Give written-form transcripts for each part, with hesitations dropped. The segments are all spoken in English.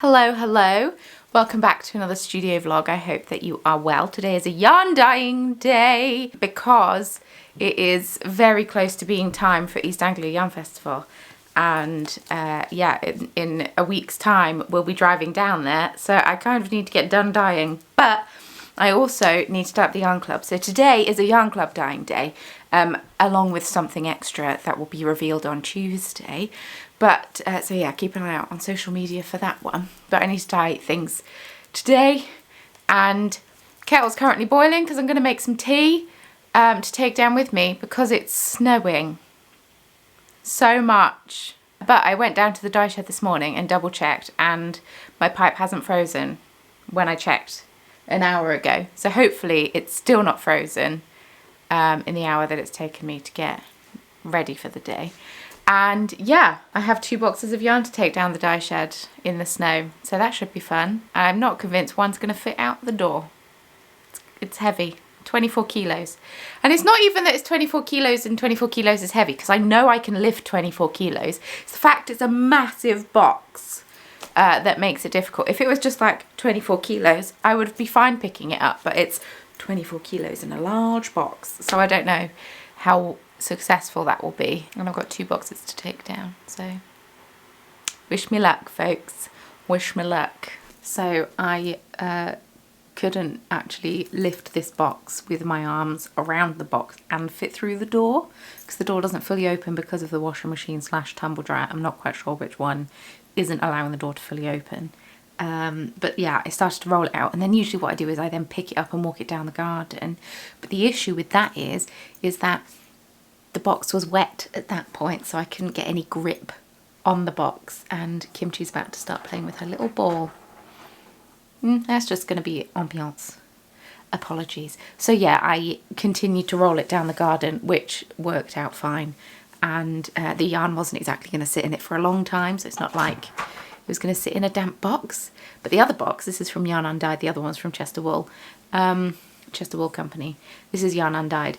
Hello, hello. Welcome back to another studio vlog. I hope that you are well. Today is a yarn dyeing day because it is very close to being time for East Anglia Yarn Festival. And yeah, in a week's time, we'll be driving down there. So I kind of need to get done dyeing, but I also need to start the yarn club. So today is a yarn club dyeing day, along with something extra that will be revealed on Tuesday. But, so yeah, keep an eye out on social media for that one. But I need to dye things today. And kettle's currently boiling because I'm going to make some tea to take down with me because it's snowing so much. But I went down to the dye shed this morning and double checked, and my pipe hasn't frozen when I checked an hour ago. So hopefully it's still not frozen in the hour that it's taken me to get ready for the day. And yeah, I have 2 boxes of yarn to take down the dye shed in the snow, so that should be fun. I'm not convinced one's going to fit out the door. It's heavy, 24 kilos. And it's not even that it's 24 kilos and 24 kilos is heavy, because I know I can lift 24 kilos. It's the fact it's a massive box that makes it difficult. If it was just like 24 kilos, I would be fine picking it up, but it's 24 kilos in a large box, so I don't know how successful that will be. And I've got 2 boxes to take down, so wish me luck, folks, wish me luck. So I couldn't actually lift this box with my arms around the box and fit through the door, because the door doesn't fully open because of the washing machine / tumble dryer. I'm not quite sure which one isn't allowing the door to fully open. But yeah, I started to roll it out, and then usually what I do is I then pick it up and walk it down the garden. But the issue with that is that the box was wet at that point, so I couldn't get any grip on the box, and Kimchi's about to start playing with her little ball. That's just going to be ambiance. Apologies. So yeah, I continued to roll it down the garden, which worked out fine, and the yarn wasn't exactly going to sit in it for a long time, so it's not like it was going to sit in a damp box. But the other box, this is from Yarn Undyed, the other one's from Chester Wool, Chester Wool Company. This is Yarn Undyed.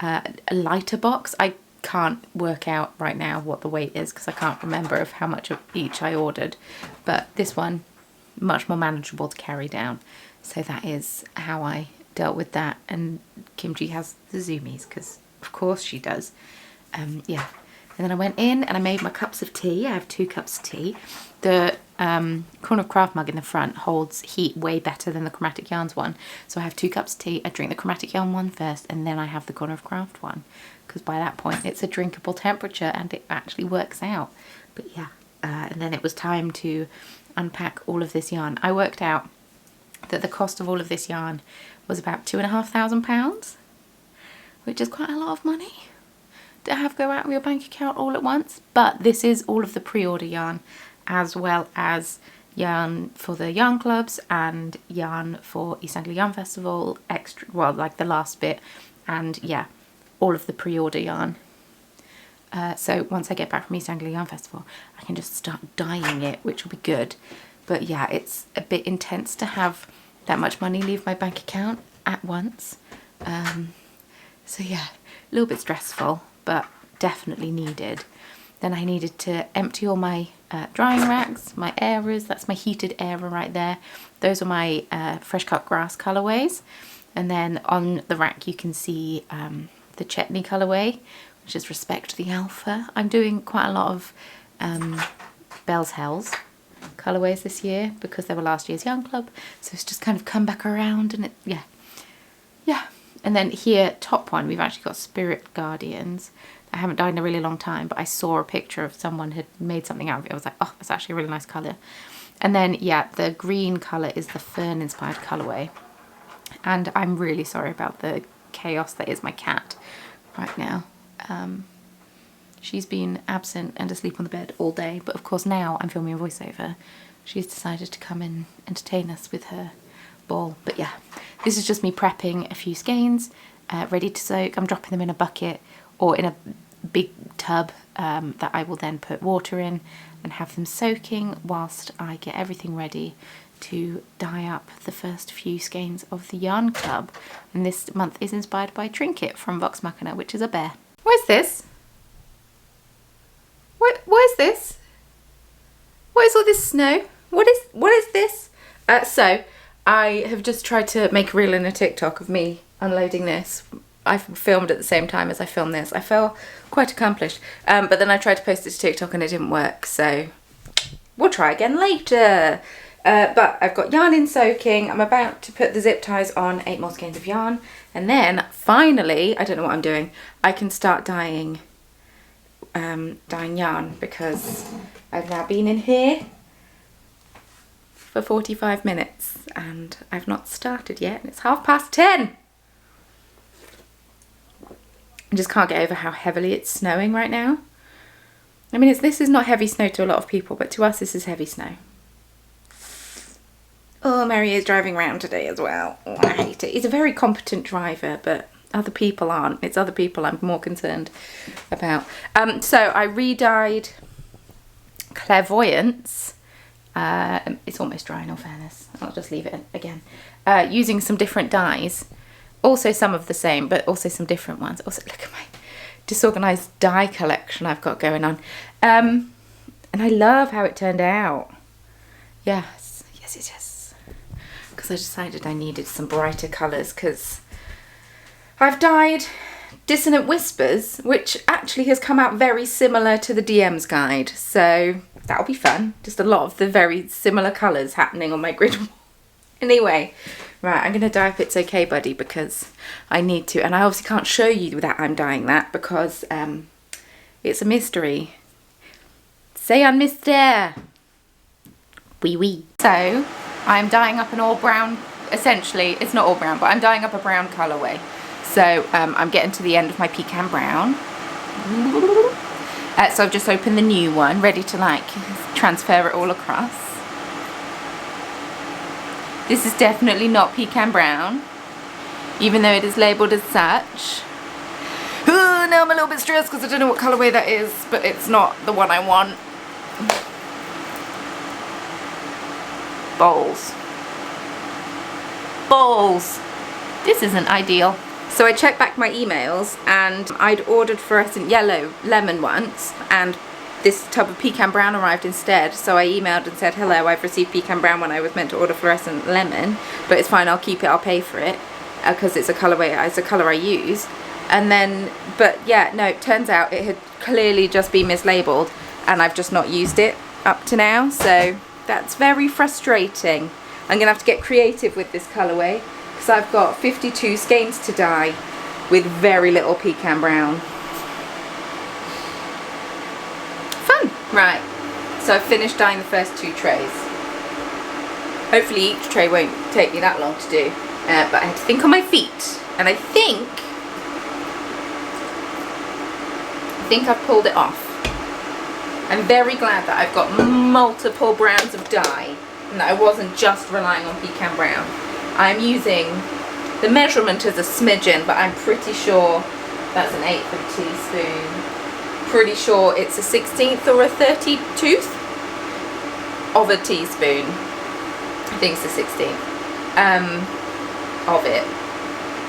A lighter box. I can't work out right now what the weight is because I can't remember of how much of each I ordered, but this one much more manageable to carry down, so that is how I dealt with that. And Kimchi has the zoomies because of course she does. Yeah, and then I went in and I made my cups of tea. I have 2 cups of tea. The Corner of Craft mug in the front holds heat way better than the Chromatic Yarns one. So I have 2 cups of tea. I drink the Chromatic Yarn one first, and then I have the Corner of Craft one, because by that point it's a drinkable temperature and it actually works out. But yeah, and then it was time to unpack all of this yarn. I worked out that the cost of all of this yarn was about £2,500, which is quite a lot of money to have go out of your bank account all at once. But this is all of the pre-order yarn, as well as yarn for the yarn clubs and yarn for East Anglia Yarn Festival, extra, well, like the last bit, and yeah, all of the pre-order yarn. So once I get back from East Anglia Yarn Festival, I can just start dyeing it, which will be good. But yeah, it's a bit intense to have that much money leave my bank account at once. So yeah, a little bit stressful, but definitely needed. Then I needed to empty all my drying racks, my airers. That's my heated airer right there. Those are my fresh cut grass colourways. And then on the rack you can see the Chetney colourway, which is Respect the Alpha. I'm doing quite a lot of Bell's Hells colourways this year because they were last year's yarn club. So it's just kind of come back around, and it, yeah. And then here, top one, we've actually got Spirit Guardians. I haven't dyed in a really long time, but I saw a picture of someone had made something out of it. I was like, oh, that's actually a really nice colour. And then, yeah, the green colour is the fern-inspired colourway. And I'm really sorry about the chaos that is my cat right now. She's been absent and asleep on the bed all day, but of course now I'm filming a voiceover. She's decided to come and entertain us with her ball. But yeah, this is just me prepping a few skeins, ready to soak. I'm dropping them in a bucket or in a big tub that I will then put water in and have them soaking whilst I get everything ready to dye up the first few skeins of the yarn club. And this month is inspired by Trinket from Vox Machina, which is a bear. Where's this? Where's this? What is all this snow? What is this? So I have just tried to make a reel and a TikTok of me unloading this. I filmed at the same time as I filmed this. I feel quite accomplished. But then I tried to post it to TikTok and it didn't work, so we'll try again later. But I've got yarn in soaking. I'm about to put the zip ties on 8 more skeins of yarn. And then finally, I don't know what I'm doing, I can start dyeing yarn, because I've now been in here for 45 minutes and I've not started yet, and it's 10:30. I just can't get over how heavily it's snowing right now. I mean, this is not heavy snow to a lot of people, but to us this is heavy snow. Oh, Mary is driving around today as well. Oh, I hate it. He's a very competent driver, but other people aren't. It's other people I'm more concerned about. So I re-dyed Clairvoyance. It's almost dry in all fairness. I'll just leave it again. Using some different dyes. Also some of the same, but also some different ones. Also, look at my disorganized dye collection I've got going on. And I love how it turned out. Yes, yes, yes, yes. Because I decided I needed some brighter colours, because I've dyed Dissonant Whispers, which actually has come out very similar to the DM's guide. So that'll be fun. Just a lot of the very similar colours happening on my grid. Anyway, right, I'm going to dye If It's Okay Buddy, because I need to. And I obviously can't show you that I'm dyeing that, because it's a mystery. Say un mystère. Oui, oui. So I'm dyeing up an all brown, essentially, it's not all brown, but I'm dyeing up a brown colourway. So I'm getting to the end of my pecan brown. So I've just opened the new one, ready to like transfer it all across. This is definitely not pecan brown, even though it is labelled as such. Ooh, now I'm a little bit stressed because I don't know what colourway that is, but it's not the one I want. Balls. Balls. This isn't ideal. So I checked back my emails and I'd ordered fluorescent yellow lemon once, and this tub of pecan brown arrived instead. So I emailed and said, hello, I've received pecan brown when I was meant to order fluorescent lemon, but it's fine, I'll keep it, I'll pay for it, because it's a colourway, it's a colour I use. And then, but yeah, no, it turns out it had clearly just been mislabelled and I've just not used it up to now, so that's very frustrating. I'm gonna have to get creative with this colourway, because I've got 52 skeins to dye with very little pecan brown. Fun! Right, so I've finished dyeing the first 2 trays. Hopefully each tray won't take me that long to do, but I had to think on my feet, and I think I've pulled it off. I'm very glad that I've got multiple browns of dye and that I wasn't just relying on pecan brown. I'm using, the measurement is a smidgen, but I'm pretty sure that's an 1/8 of a teaspoon. Pretty sure it's a 1/16 or a 32th of a teaspoon. I think it's a 16th of it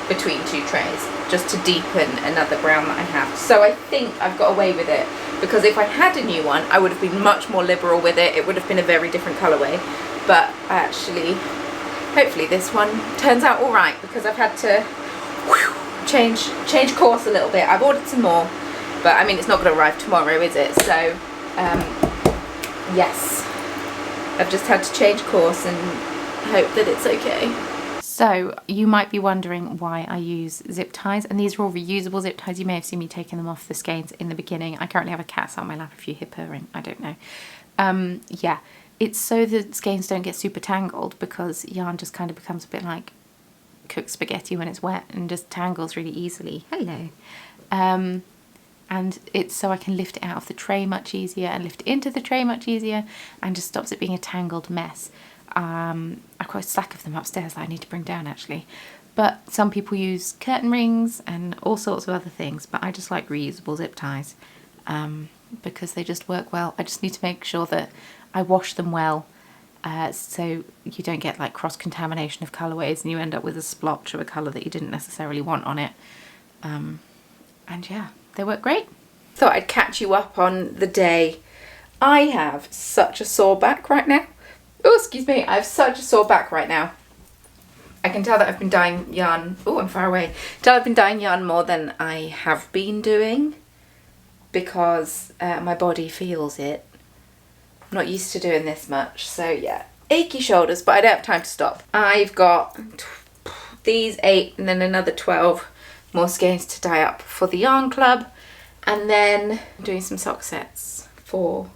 between 2 trays, just to deepen another brown that I have. So I think I've got away with it, because if I had a new one I would have been much more liberal with it. It would have been a very different colourway, but I actually, hopefully this one turns out alright, because I've had to change course a little bit. I've ordered some more, but I mean it's not going to arrive tomorrow, is it? So yes, I've just had to change course and hope that it's okay. So you might be wondering why I use zip ties, and these are all reusable zip ties. You may have seen me taking them off the skeins in the beginning. I currently have a cat sat on my lap if you hear purring, I don't know. Yeah, it's so the skeins don't get super tangled, because yarn just kind of becomes a bit like cooked spaghetti when it's wet and just tangles really easily. Hello. And it's so I can lift it out of the tray much easier and lift it into the tray much easier, and just stops it being a tangled mess. I've got a stack of them upstairs that I need to bring down actually, but some people use curtain rings and all sorts of other things, but I just like reusable zip ties because they just work well. I just need to make sure that I wash them well, so you don't get like cross-contamination of colourways and you end up with a splotch of a colour that you didn't necessarily want on it. And yeah, they work great. Thought I'd catch you up on the day. I have such a sore back right now. Oh, excuse me, I have such a sore back right now. I can tell that I've been dyeing yarn. Oh, I'm far away. Tell I've been dyeing yarn more than I have been doing because my body feels it. I'm not used to doing this much, so yeah. Achy shoulders, but I don't have time to stop. I've got these 8 and then another 12 more skeins to dye up for the yarn club, and then I'm doing some sock sets for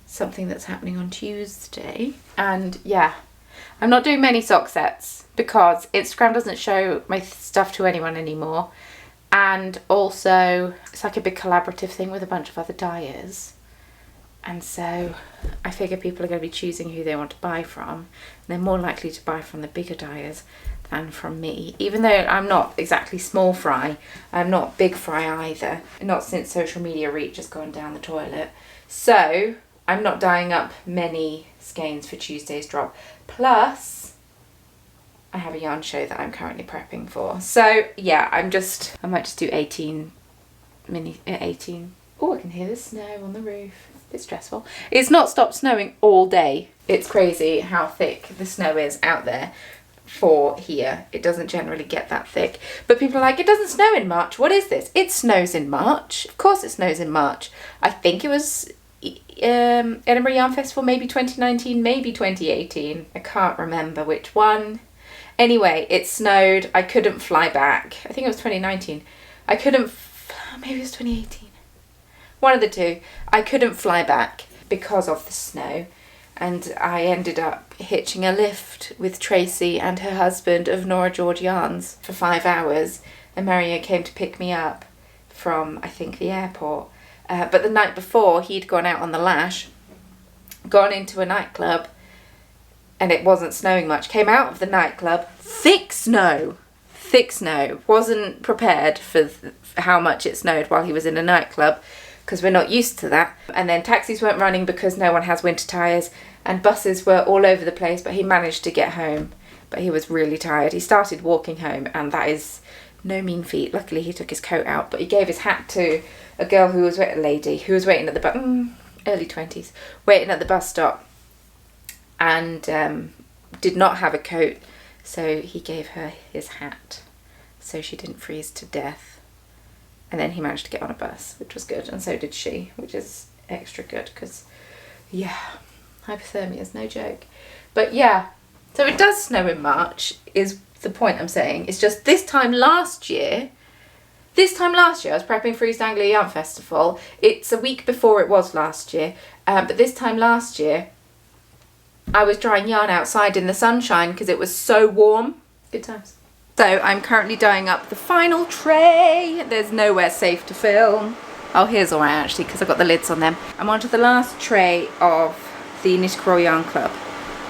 something that's happening on Tuesday. And yeah, I'm not doing many sock sets because Instagram doesn't show my stuff to anyone anymore, and also it's like a big collaborative thing with a bunch of other dyers, and so I figure people are going to be choosing who they want to buy from, and they're more likely to buy from the bigger dyers than from me, even though I'm not exactly small fry. I'm not big fry either, not since social media reach has gone down the toilet. So I'm not dyeing up many skeins for Tuesday's drop. Plus, I have a yarn show that I'm currently prepping for. So yeah, I might just do 18. Oh, I can hear the snow on the roof. A bit stressful. It's not stopped snowing all day. It's crazy how thick the snow is out there for here. It doesn't generally get that thick. But people are like, it doesn't snow in March. What is this? It snows in March. Of course it snows in March. I think it was Edinburgh Yarn Festival, maybe 2019, maybe 2018. I can't remember which one. Anyway, it snowed. I couldn't fly back. I think it was 2019. Maybe it was 2018. One of the two. I couldn't fly back because of the snow. And I ended up hitching a lift with Tracy and her husband of Nora George Yarns for 5 hours. And Mario came to pick me up from, I think, the airport. But the night before, he'd gone out on the lash, gone into a nightclub, and it wasn't snowing much. Came out of the nightclub, thick snow. Wasn't prepared for how much it snowed while he was in a nightclub, because we're not used to that. And then taxis weren't running because no one has winter tyres, and buses were all over the place, but he managed to get home. But he was really tired. He started walking home, and that is no mean feat. Luckily, he took his coat out, but he gave his hat to a girl who was a lady who was waiting at the early 20s, waiting at the bus stop, and did not have a coat, so he gave her his hat so she didn't freeze to death. And then he managed to get on a bus, which was good, and so did she, which is extra good because, yeah, hypothermia is no joke. But yeah, so it does snow in March is the point I'm saying. It's just this time last year I was prepping for East Anglia Yarn Festival. It's a week before it was last year, but this time last year I was drying yarn outside in the sunshine because it was so warm. Good times. So I'm currently dyeing up the final tray. There's nowhere safe to film. Oh, here's all right actually, because I've got the lids on them. I'm onto the last tray of the Knit Crawl Yarn Club.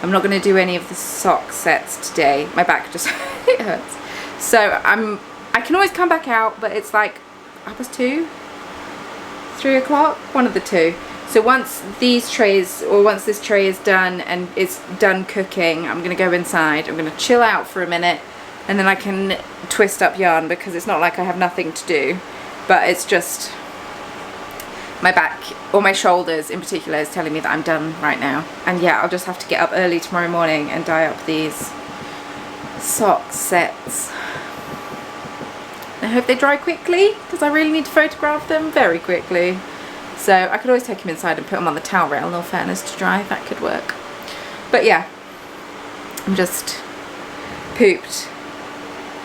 I'm not going to do any of the sock sets today. My back just it hurts. So I can always come back out, but it's like 2, 3 o'clock, one of the two. So once this tray is done and it's done cooking, I'm going to go inside. I'm going to chill out for a minute, and then I can twist up yarn because it's not like I have nothing to do, but it's just my back or my shoulders in particular is telling me that I'm done right now. And yeah, I'll just have to get up early tomorrow morning and dye up these sock sets. I hope they dry quickly because I really need to photograph them very quickly. So I could always take them inside and put them on the towel rail, in all fairness, to dry. That could work. But yeah, I'm just pooped,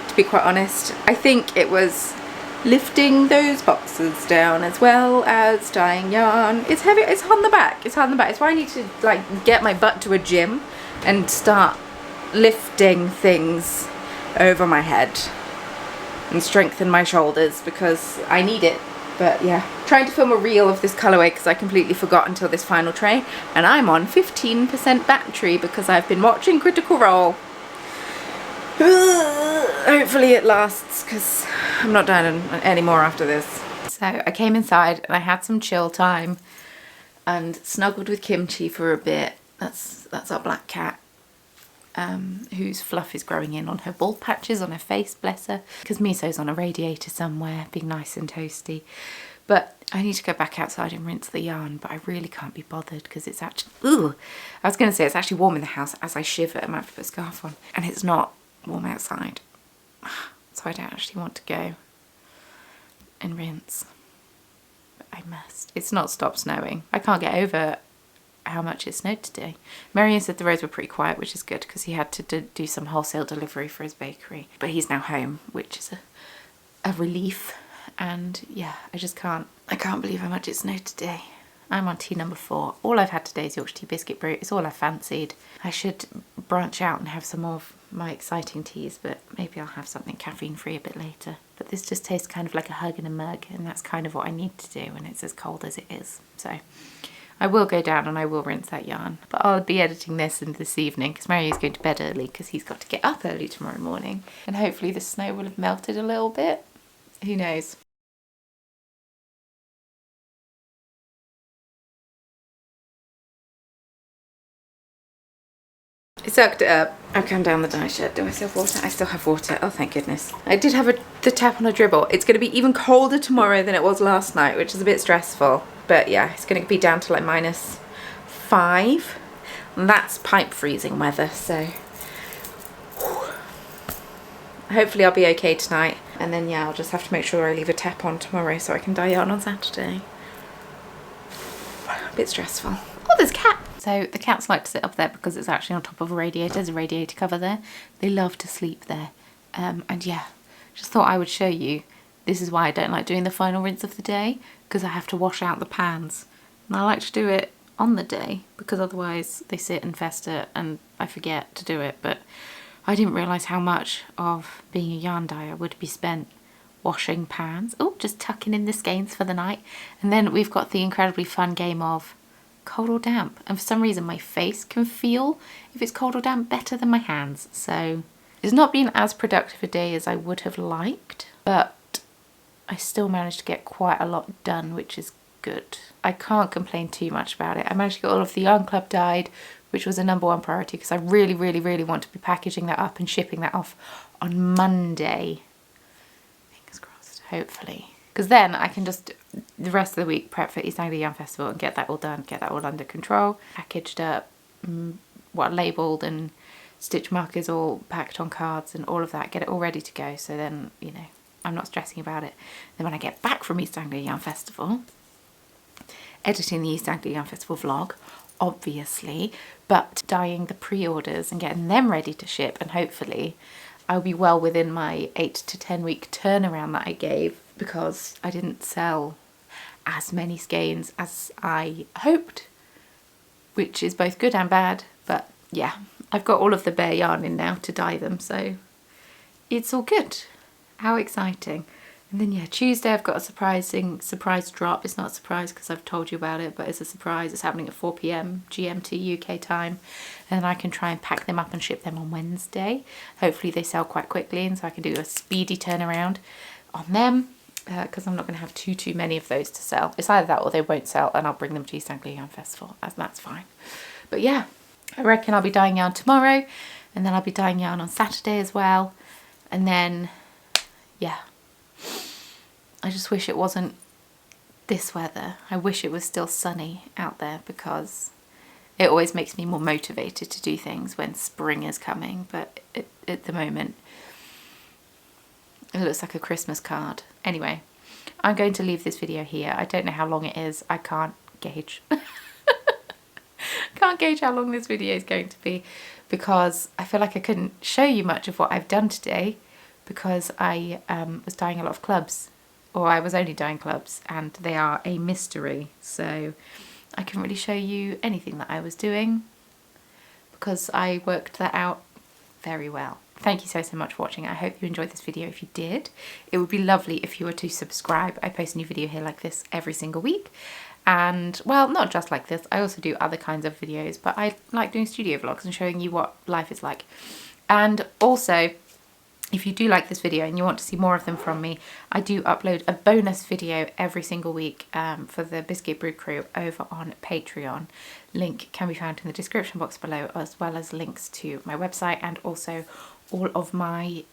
to be quite honest. I think it was lifting those boxes down as well as dyeing yarn. It's heavy, it's on the back, it's why I need to like get my butt to a gym and start lifting things over my head and strengthen my shoulders because I need it. But yeah, trying to film a reel of this colourway because I completely forgot until this final tray, and I'm on 15% battery because I've been watching Critical Role. Hopefully it lasts because I'm not done any more after this. So I came inside and I had some chill time and snuggled with Kimchi for a bit. That's our black cat, whose fluff is growing in on her bald patches on her face, bless her, because Miso's on a radiator somewhere being nice and toasty. But I need to go back outside and rinse the yarn, but I really can't be bothered because it's actually, ooh, I was going to say it's actually warm in the house. As I shiver, I might have to put a scarf on, and it's not warm outside. So I don't actually want to go and rinse. But I must. It's not stopped snowing. I can't get over how much it snowed today. Marion said the roads were pretty quiet, which is good because he had to do some wholesale delivery for his bakery. But he's now home, which is a relief. And yeah, I can't believe how much it snowed today. I'm on tea number 4. All I've had today is Yorkshire tea biscuit brew. It's all I fancied. I should branch out and have some more of my exciting teas, but maybe I'll have something caffeine free a bit later. But this just tastes kind of like a hug in a mug, and that's kind of what I need to do when it's as cold as it is. So I will go down and I will rinse that yarn, but I'll be editing this in this evening because Mary's going to bed early because he's got to get up early tomorrow morning, and hopefully the snow will have melted a little bit. Who knows? I sucked it up. I've come down the dye shed. Do I still have water? I still have water. Oh, thank goodness. I did have the tap on a dribble. It's going to be even colder tomorrow than it was last night, which is a bit stressful. But yeah, it's going to be down to like -5. And that's pipe freezing weather, so hopefully I'll be okay tonight. And then yeah, I'll just have to make sure I leave a tap on tomorrow so I can dye yarn on Saturday. A bit stressful. Oh, there's a cat. So the cats like to sit up there because it's actually on top of a radiator. There's a radiator cover there. They love to sleep there. And yeah, just thought I would show you. This is why I don't like doing the final rinse of the day, because I have to wash out the pans. And I like to do it on the day because otherwise they sit and fester and I forget to do it. But I didn't realise how much of being a yarn dyer would be spent washing pans. Oh, just tucking in the skeins for the night. And then we've got the incredibly fun game of cold or damp, and for some reason my face can feel if it's cold or damp better than my hands, so it's not been as productive a day as I would have liked, but I still managed to get quite a lot done, which is good. I can't complain too much about it. I managed to get all of the yarn club dyed, which was a #1 priority because I really want to be packaging that up and shipping that off on Monday. Fingers crossed, hopefully. Because then I can just, the rest of the week, prep for East Anglia Yarn Festival and get that all done, get that all under control, packaged up, labelled and stitch markers all packed on cards and all of that, get it all ready to go. So then, you know, I'm not stressing about it. Then when I get back from East Anglia Yarn Festival, editing the East Anglia Yarn Festival vlog, obviously, but dyeing the pre-orders and getting them ready to ship, and hopefully I'll be well within my 8 to 10 week turnaround that I gave, because I didn't sell as many skeins as I hoped, which is both good and bad. But yeah, I've got all of the bare yarn in now to dye them, so it's all good. How exciting. And then yeah, Tuesday I've got a surprise drop. It's not a surprise because I've told you about it, but it's a surprise. It's happening at 4 PM GMT UK time, and I can try and pack them up and ship them on Wednesday. Hopefully they sell quite quickly, and so I can do a speedy turnaround on them, because I'm not going to have too many of those to sell. It's either that or they won't sell, and I'll bring them to East Anglia Yarn Festival, and that's fine. But yeah, I reckon I'll be dyeing yarn tomorrow, and then I'll be dyeing yarn on Saturday as well. And then yeah, I just wish it wasn't this weather. I wish it was still sunny out there, because it always makes me more motivated to do things when spring is coming. But at the moment it looks like a Christmas card. Anyway, I'm going to leave this video here. I don't know how long it is. I can't gauge. Can't gauge how long this video is going to be, because I feel like I couldn't show you much of what I've done today, because I was dyeing a lot of clubs, or I was only dyeing clubs, and they are a mystery. So I couldn't really show you anything that I was doing, because I worked that out very well. Thank you so much for watching. I hope you enjoyed this video. If you did, it would be lovely if you were to subscribe. I post a new video here like this every single week. And well, not just like this, I also do other kinds of videos, but I like doing studio vlogs and showing you what life is like. And also, if you do like this video and you want to see more of them from me, I do upload a bonus video every single week for the Biscuit Brew crew over on Patreon. Link can be found in the description box below, as well as links to my website and also all of my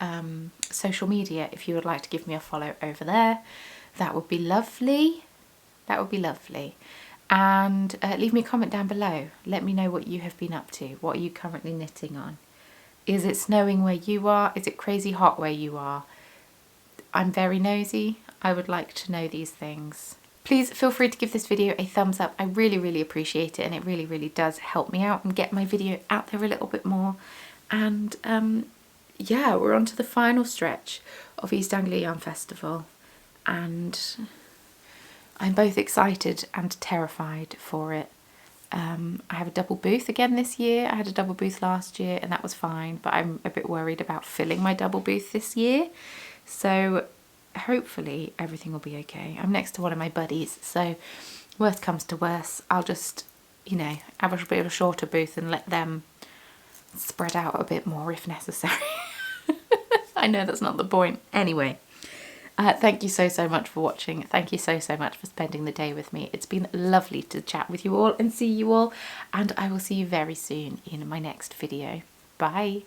social media. If you would like to give me a follow over there, that would be lovely. That would be lovely. And leave me a comment down below. Let me know what you have been up to. What are you currently knitting on? Is it snowing where you are? Is it crazy hot where you are? I'm very nosy. I would like to know these things. Please feel free to give this video a thumbs up. I really appreciate it, and it really does help me out and get my video out there a little bit more. And yeah, we're on to the final stretch of East Anglia Yarn Festival, and I'm both excited and terrified for it. I have a double booth again this year. I had a double booth last year and that was fine, but I'm a bit worried about filling my double booth this year. So hopefully everything will be okay. I'm next to one of my buddies, so worst comes to worst, I'll just, you know, have a bit of a shorter booth and let them spread out a bit more if necessary. I know that's not the point. Anyway, thank you so much for watching. Thank you so much for spending the day with me. It's been lovely to chat with you all and see you all, and I will see you very soon in my next video. Bye.